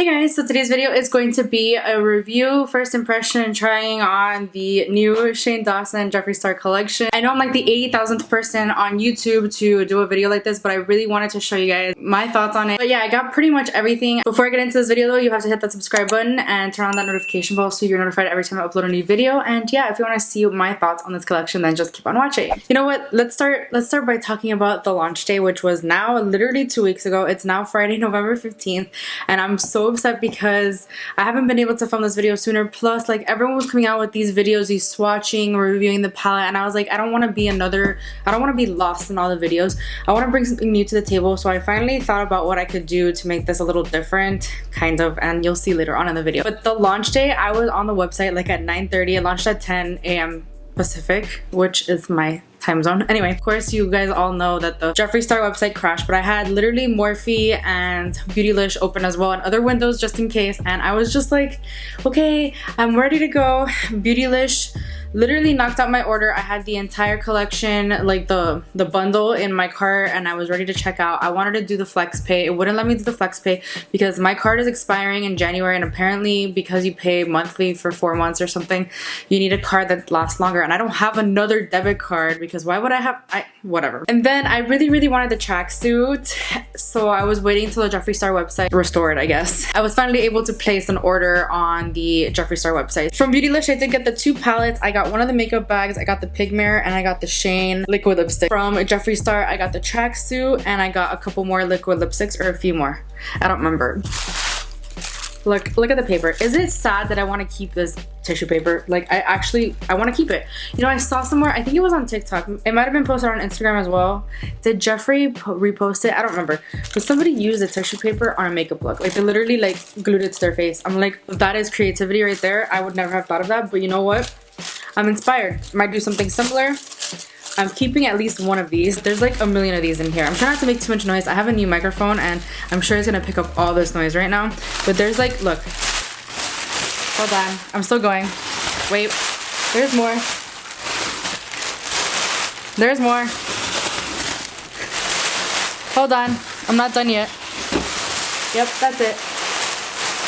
Hey guys, so today's video is going to be a review, first impression, trying on the new Shane Dawson Jeffree Star collection. I know I'm like the 80,000th person on YouTube to do a video like this, but I really wanted to show you guys my thoughts on it. But yeah, I got pretty much everything. Before I get into this video though, you have to hit that subscribe button and turn on that notification bell so you're notified every time I upload a new video. And yeah, if you want to see my thoughts on this collection, then just keep on watching. You know what? Let's start by talking about the launch day, which was now literally 2 weeks ago. It's now Friday, November 15th, and I'm so upset because I haven't been able to film this video sooner. Plus, like, everyone was coming out with these videos, these swatching, reviewing the palette, and I was like, I don't want to be lost in all the videos. I want to bring something new to the table. So I finally thought about what I could do to make this a little different, kind of, and you'll see later on in the video. But the launch day, I was on the website like at 9:30. It launched at 10 a.m. Pacific, which is my time zone. Anyway, of course, you guys all know that the Jeffree Star website crashed, but I had literally Morphe and Beautylish open as well and other windows just in case, and I was just like, okay, I'm ready to go. Beautylish literally knocked out my order. I had the entire collection, like the bundle in my cart, and I was ready to check out. I wanted to do the flex pay. It wouldn't let me do the flex pay because my card is expiring in January, and apparently because you pay monthly for 4 months or something, you need a card that lasts longer, and I don't have another debit card because why would I have, whatever. And then I really wanted the tracksuit, so I was waiting until the Jeffree Star website restored, I guess. I was finally able to place an order on the Jeffree Star website. From Beautylish, I did get the 2 palettes. I got one of the makeup bags, I got the Pig Mirror, and I got the Shane liquid lipstick. From Jeffree Star, I got the tracksuit, and I got a couple more liquid lipsticks, or a few more. I don't remember. Look at the paper. Is it sad that I want to keep this tissue paper? Like, I want to keep it. You know, I saw somewhere, I think it was on TikTok. It might have been posted on Instagram as well. Did Jeffree repost it? I don't remember. But somebody used a tissue paper on a makeup look. Like, they literally like glued it to their face. I'm like, that is creativity right there. I would never have thought of that, but you know what? I'm inspired. Might do something similar. I'm keeping at least one of these. There's like a million of these in here. I'm trying not to make too much noise. I have a new microphone and I'm sure it's gonna pick up all this noise right now. But there's like, look. Hold on. I'm still going. Wait. There's more. There's more. Hold on. I'm not done yet. Yep, that's it.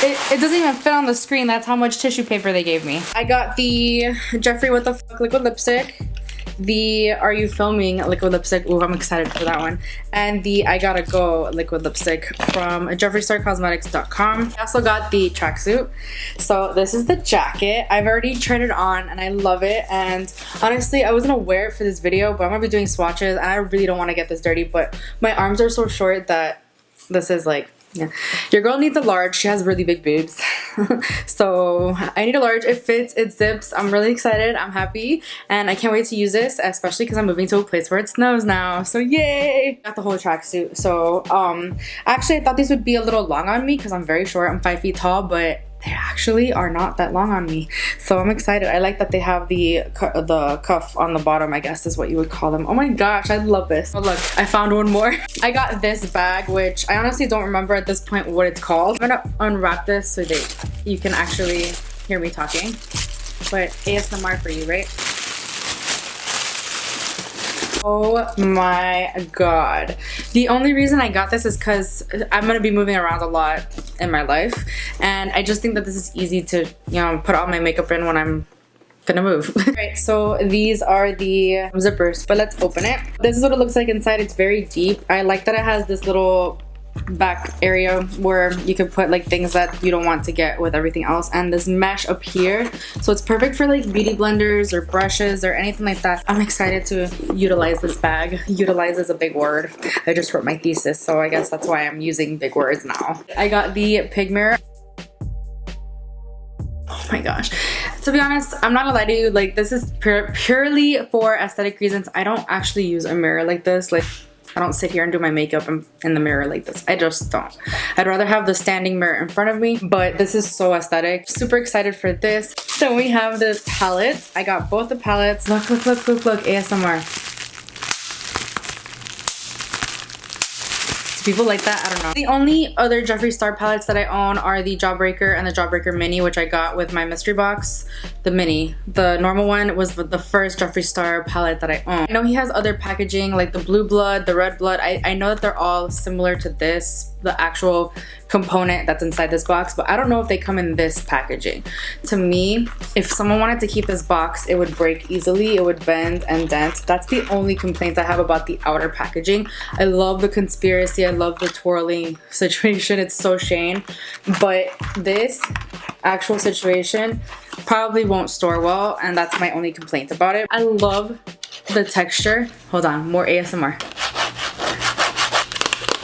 It doesn't even fit on the screen. That's how much tissue paper they gave me. I got the Jeffree What the Fuck liquid lipstick. The Are You Filming liquid lipstick. Ooh, I'm excited for that one. And the I Gotta Go liquid lipstick from JeffreeStarCosmetics.com. I also got the tracksuit. So this is the jacket. I've already tried it on and I love it. And honestly, I was gonna wear it for this video, but I'm gonna be doing swatches and I really don't want to get this dirty, but my arms are so short that this is like, yeah. Your girl needs a large. She has really big boobs. So I need a large. It fits, it zips. I'm really excited. I'm happy. And I can't wait to use this, especially because I'm moving to a place where it snows now. So yay! Got the whole tracksuit. So actually I thought these would be a little long on me because I'm very short. I'm 5 feet tall, but they actually are not that long on me. So I'm excited. I like that they have the cuff on the bottom, I guess is what you would call them. Oh my gosh, I love this. Oh look, I found one more. I got this bag, which I honestly don't remember at this point what it's called. I'm gonna unwrap this so that you can actually hear me talking. But ASMR for you, right? Oh my god. The only reason I got this is because I'm going to be moving around a lot in my life. And I just think that this is easy to, you know, put all my makeup in when I'm gonna move. Alright, so these are the zippers, but let's open it. This is what it looks like inside. It's very deep. I like that it has this little back area where you can put like things that you don't want to get with everything else, and this mesh up here, so it's perfect for like beauty blenders or brushes or anything like that. I'm excited to utilize this bag. Utilize is a big word. I just wrote my thesis, so I guess that's why I'm using big words now. I got the Pig Mirror. Oh my gosh. To be honest, I'm not gonna lie to you, like this is purely for aesthetic reasons. I don't actually use a mirror like this. Like, I don't sit here and do my makeup in the mirror like this. I just don't. I'd rather have the standing mirror in front of me, but this is so aesthetic. Super excited for this. So we have the palettes. I got both the palettes. Look, ASMR. People like that, I don't know. The only other Jeffree Star palettes that I own are the Jawbreaker and the Jawbreaker Mini, which I got with my mystery box. The mini. The normal one was the first Jeffree Star palette that I own. I know he has other packaging like the blue blood, the red blood. I know that they're all similar to this, the actual component that's inside this box, but I don't know if they come in this packaging. To me, if someone wanted to keep this box, it would break easily, it would bend and dent. That's the only complaint I have about the outer packaging. I love the conspiracy, I love the twirling situation, it's so Shane, but this actual situation probably won't store well, and that's my only complaint about it. I love the texture. Hold on, more ASMR.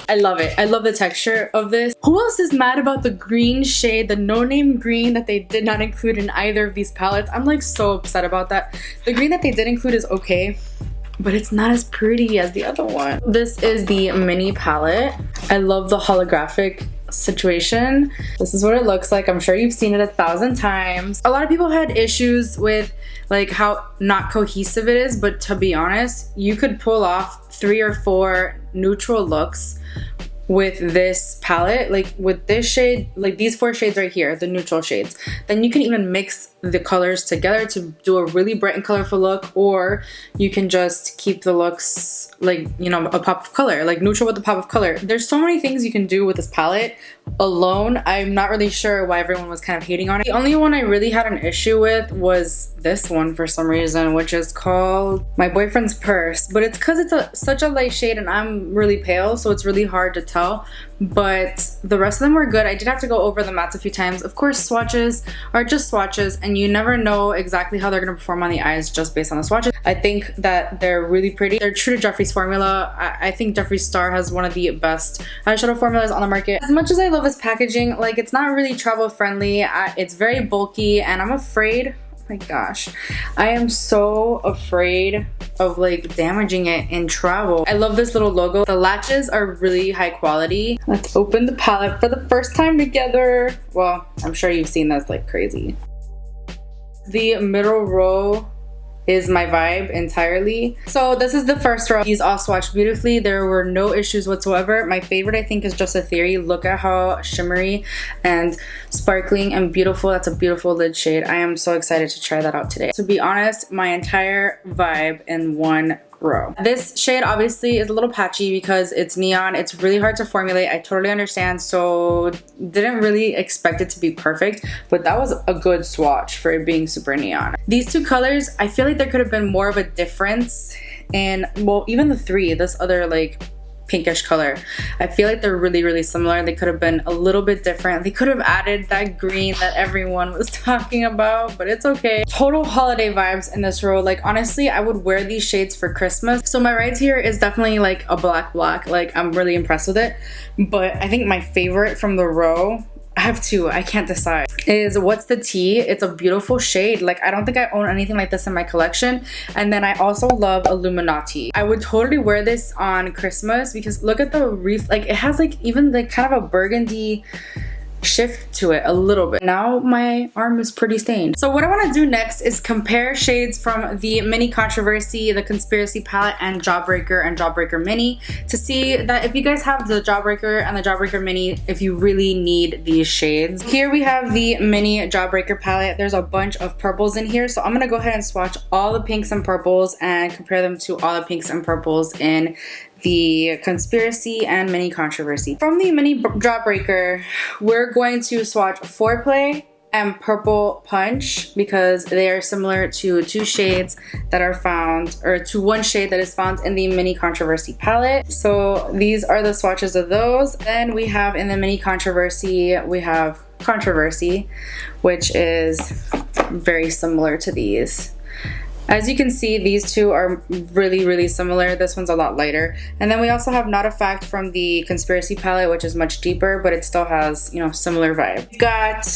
I love it. I love the texture of this. Who else is mad about the green shade, the no-name green that they did not include in either of these palettes? I'm like so upset about that. The green that they did include is okay, but it's not as pretty as the other one. This is the mini palette. I love the holographic situation. This is what it looks like. I'm sure you've seen it 1,000 times. A lot of people had issues with like how not cohesive it is, but to be honest, you could pull off 3 or 4 neutral looks with this palette, like with this shade, like these 4 shades right here, the neutral shades. Then you can even mix the colors together to do a really bright and colorful look, or you can just keep the looks like, you know, a pop of color, like neutral with a pop of color. There's so many things you can do with this palette alone. I'm not really sure why everyone was kind of hating on it. The only one I really had an issue with was this one for some reason, which is called My Boyfriend's Purse, but it's because it's such a light shade and I'm really pale, so it's really hard to tell. But the rest of them were good. I did have to go over the mattes a few times. Of course, swatches are just swatches, and you never know exactly how they're going to perform on the eyes just based on the swatches. I think that they're really pretty. They're true to Jeffree's formula. I think Jeffree Star has one of the best eyeshadow formulas on the market. As much as I love this packaging, like, it's not really travel friendly. It's very bulky, and I'm afraid, my gosh, I am so afraid of like damaging it in travel. I love this little logo. The latches are really high quality. Let's open the palette for the first time together. Well, I'm sure you've seen this like crazy. The middle row is my vibe entirely. So this is the first row. These all swatched beautifully. There were no issues whatsoever. My favorite, I think, is Just a Theory. Look at how shimmery and sparkling and beautiful. That's a beautiful lid shade. I am so excited to try that out today. To be honest, my entire vibe in one row. This shade obviously is a little patchy because it's neon. It's really hard to formulate. I totally understand, so didn't really expect it to be perfect, but that was a good swatch for it being super neon. These 2 colors, I feel like there could have been more of a difference in, well, even the 3, this other like pinkish color. I feel like they're really, really similar. They could have been a little bit different. They could have added that green that everyone was talking about, but it's okay. Total holiday vibes in this row. Like, honestly, I would wear these shades for Christmas. So my right here is definitely like a black. Like, I'm really impressed with it. But I think my favorite from the row, I have 2, I can't decide, is What's the Tea. It's a beautiful shade. Like, I don't think I own anything like this in my collection. And then I also love Illuminati. I would totally wear this on Christmas because look at the wreath. Like, it has like even like kind of a burgundy shift to it a little bit. Now my arm is pretty stained. So what I want to do next is compare shades from the Mini Controversy, the Conspiracy palette, and Jawbreaker Mini to see that if you guys have the Jawbreaker and the Jawbreaker Mini, if you really need these shades. Here we have the Mini Jawbreaker palette. There's a bunch of purples in here, so I'm gonna go ahead and swatch all the pinks and purples and compare them to all the pinks and purples in the Conspiracy and Mini Controversy. From the Mini Jawbreaker, we're going to swatch Foreplay and Purple Punch because they are similar to 2 shades that are found, or to 1 shade that is found in the Mini Controversy palette. So these are the swatches of those. Then we have in the Mini Controversy, we have Controversy, which is very similar to these. As you can see, these 2 are really, really similar. This one's a lot lighter. And then we also have Not a Fact from the Conspiracy palette, which is much deeper, but it still has, you know, similar vibe. We've got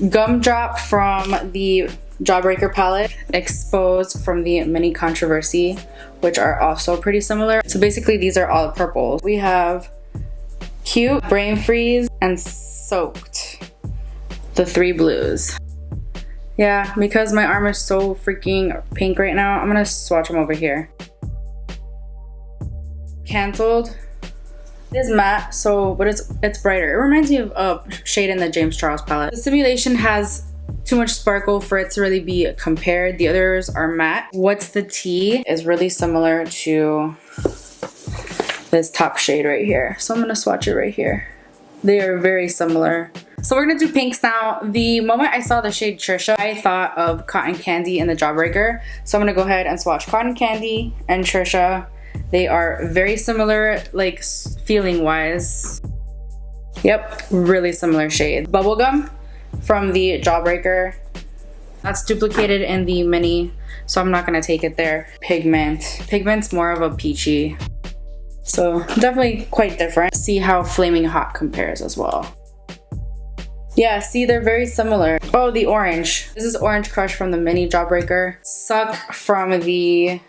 Gumdrop from the Jawbreaker palette, Exposed from the Mini Controversy, which are also pretty similar. So basically these are all purples. We have Cute, Brain Freeze, and Soaked, the 3 blues. Yeah, because my arm is so freaking pink right now, I'm gonna swatch them over here. Canceled. It is matte, so but it's brighter. It reminds me of a shade in the James Charles palette. The Simulation has too much sparkle for it to really be compared. The others are matte. What's the Tea is really similar to this top shade right here. So I'm gonna swatch it right here. They are very similar. So we're gonna do pinks now. The moment I saw the shade Trisha, I thought of Cotton Candy and the Jawbreaker. So I'm gonna go ahead and swatch Cotton Candy and Trisha. They are very similar, like feeling wise. Yep, really similar shade. Bubblegum from the Jawbreaker. That's duplicated in the mini, so I'm not gonna take it there. Pigment. Pigment's more of a peachy. So definitely quite different. See how Flaming Hot compares as well. Yeah, see, they're very similar. Oh, the orange. This is Orange Crush from the mini Jawbreaker. Suck from the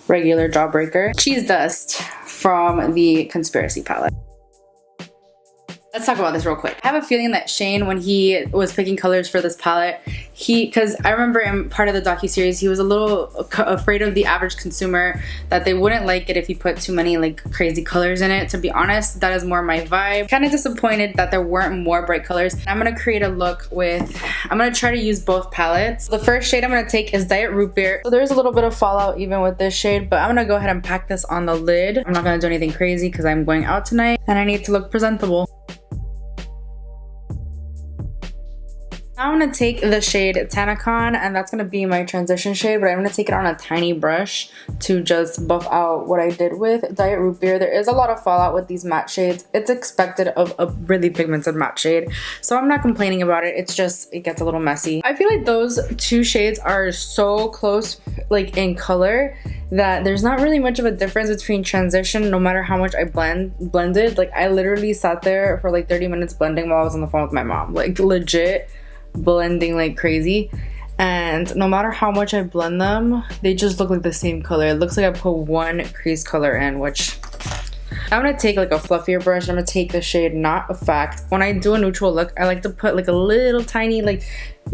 regular Jawbreaker. Cheese Dust from the Conspiracy palette. Let's talk about this real quick. I have a feeling that Shane, when he was picking colors for this palette, because I remember in part of the docuseries, he was a little afraid of the average consumer, that they wouldn't like it if he put too many like crazy colors in it. To be honest, that is more my vibe. Kind of disappointed that there weren't more bright colors. I'm gonna create a look with, I'm gonna try to use both palettes. The first shade I'm gonna take is Diet Root Beer. So there's a little bit of fallout even with this shade, but I'm gonna go ahead and pack this on the lid. I'm not gonna do anything crazy because I'm going out tonight and I need to look presentable. Now I'm going to take the shade Tanacon, and that's going to be my transition shade, but I'm going to take it on a tiny brush to just buff out what I did with Diet Root Beer. There is a lot of fallout with these matte shades. It's expected of a really pigmented matte shade, so I'm not complaining about it. It's just, it gets a little messy. I feel like those two shades are so close, like in color, that there's not really much of a difference between transition no matter how much I blended. Like, I literally sat there for like 30 minutes blending while I was on the phone with my mom. Like, legit blending like crazy, and no matter how much I blend them, they just look like the same color. It looks like I put one crease color in, which I'm gonna take like a fluffier brush. I'm gonna take the shade Not a Fact. When I do a neutral look, I like to put like a little tiny, like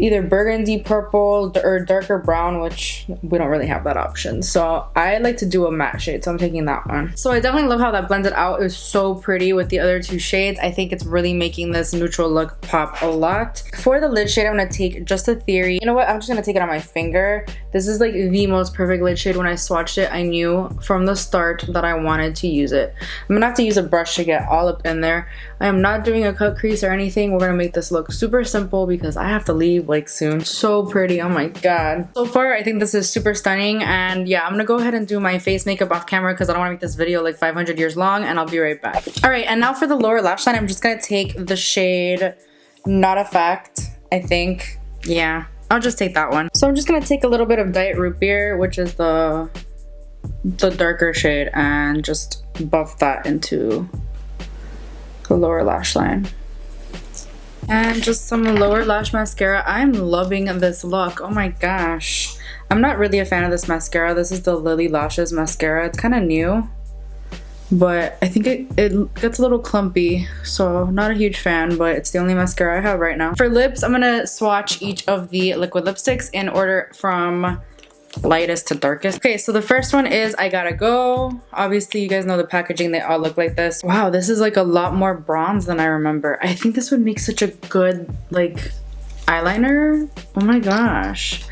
either burgundy purple or darker brown, which we don't really have that option. So I like to do a matte shade, so I'm taking that one. So I definitely love how that blended out. It was so pretty with the other two shades. I think it's really making this neutral look pop a lot. For the lid shade, I'm gonna take Just a Theory. You know what? I'm just gonna take it on my finger. This is like the most perfect lid shade. When I swatched it, I knew from the start that I wanted to use it. I'm gonna have to use a brush to get all up in there. I am not doing a cut crease or anything. We're gonna make this look super simple because I have to leave like soon. So pretty, oh my god. So far I think this is super stunning, and yeah, I'm gonna go ahead and do my face makeup off camera because I don't want to make this video like 500 years long, and I'll be right back. All right, and now for the lower lash line, I'm just gonna take the shade Not a Fact. I think, yeah, I'll just take that one. So I'm just gonna take a little bit of Diet Root Beer, which is the darker shade, and just buff that into the lower lash line. And just some lower lash mascara. I'm loving this look. Oh my gosh. I'm not really a fan of this mascara. This is the Lily Lashes mascara. It's kind of new, but I think it gets a little clumpy, so not a huge fan, but it's the only mascara I have right now. For lips, I'm gonna swatch each of the liquid lipsticks in order from lightest to darkest. Okay, so the first one is I Gotta Go. Obviously, you guys know the packaging, they all look like this. Wow, this is like a lot more bronze than I remember. I think this would make such a good like eyeliner. Oh my gosh.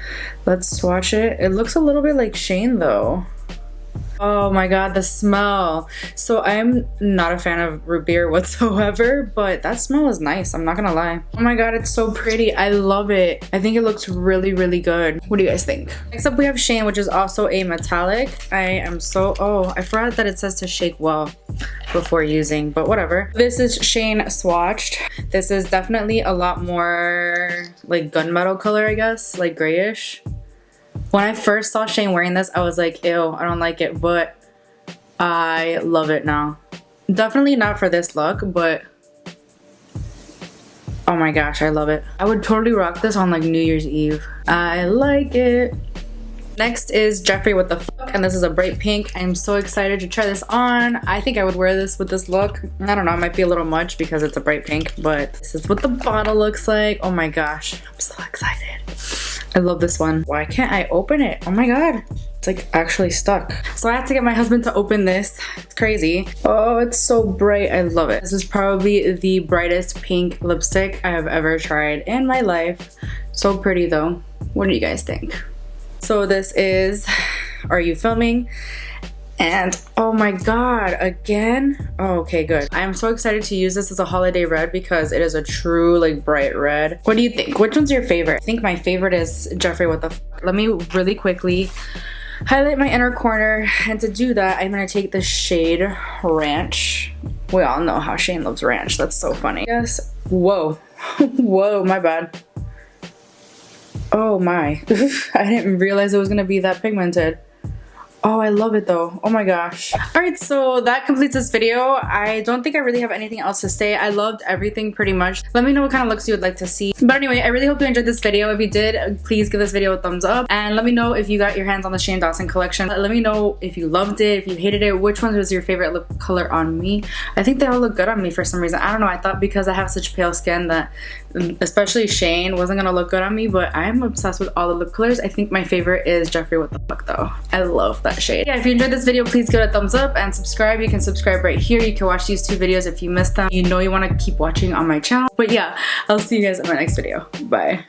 Let's swatch it. It looks a little bit like Shane though. Oh my god, the smell. So I'm not a fan of root beer whatsoever, but that smell is nice, I'm not gonna lie. Oh my god, it's so pretty. I love it. I think it looks really, really good. What do you guys think? Next up we have Shane, which is also a metallic. I am so, oh, I forgot that it says to shake well before using, but whatever. This is Shane swatched. This is definitely a lot more like gunmetal color, I guess, like grayish. When I first saw Shane wearing this, I was like, ew, I don't like it, but I love it now. Definitely not for this look, but oh my gosh, I love it. I would totally rock this on like New Year's Eve. I like it. Next is Jeffree What the Fuck, and this is a bright pink. I'm so excited to try this on. I think I would wear this with this look. I don't know, it might be a little much because it's a bright pink, but this is what the bottle looks like. Oh my gosh, I'm so excited. I love this one. Why can't I open it? Oh my god. It's like actually stuck. So I had to get my husband to open this. It's crazy. Oh, it's so bright. I love it. This is probably the brightest pink lipstick I have ever tried in my life. So pretty though. What do you guys think? So this is Are You Filming? And oh my god, again? Oh, okay, good. I am so excited to use this as a holiday red because it is a true like bright red. What do you think? Which one's your favorite? I think my favorite is Jeffree, what the f. Let me really quickly highlight my inner corner, and to do that I'm gonna take the shade Ranch. We all know how Shane loves ranch. That's so funny. Yes. Whoa. Whoa, my bad. Oh my. I didn't realize it was gonna be that pigmented. Oh, I love it though. Oh my gosh. Alright, so that completes this video. I don't think I really have anything else to say. I loved everything pretty much. Let me know what kind of looks you would like to see. But anyway, I really hope you enjoyed this video. If you did, please give this video a thumbs up. And let me know if you got your hands on the Shane Dawson collection. Let me know if you loved it, if you hated it, which one was your favorite lip color on me. I think they all look good on me for some reason. I don't know. I thought because I have such pale skin that especially Shane wasn't gonna look good on me, but I'm obsessed with all the lip colors. I think my favorite is Jeffree, what the fuck though. I love that shade. Yeah, if you enjoyed this video, please give it a thumbs up and subscribe. You can subscribe right here. You can watch these two videos if you missed them. You know you want to keep watching on my channel. But yeah, I'll see you guys in my next video. Bye.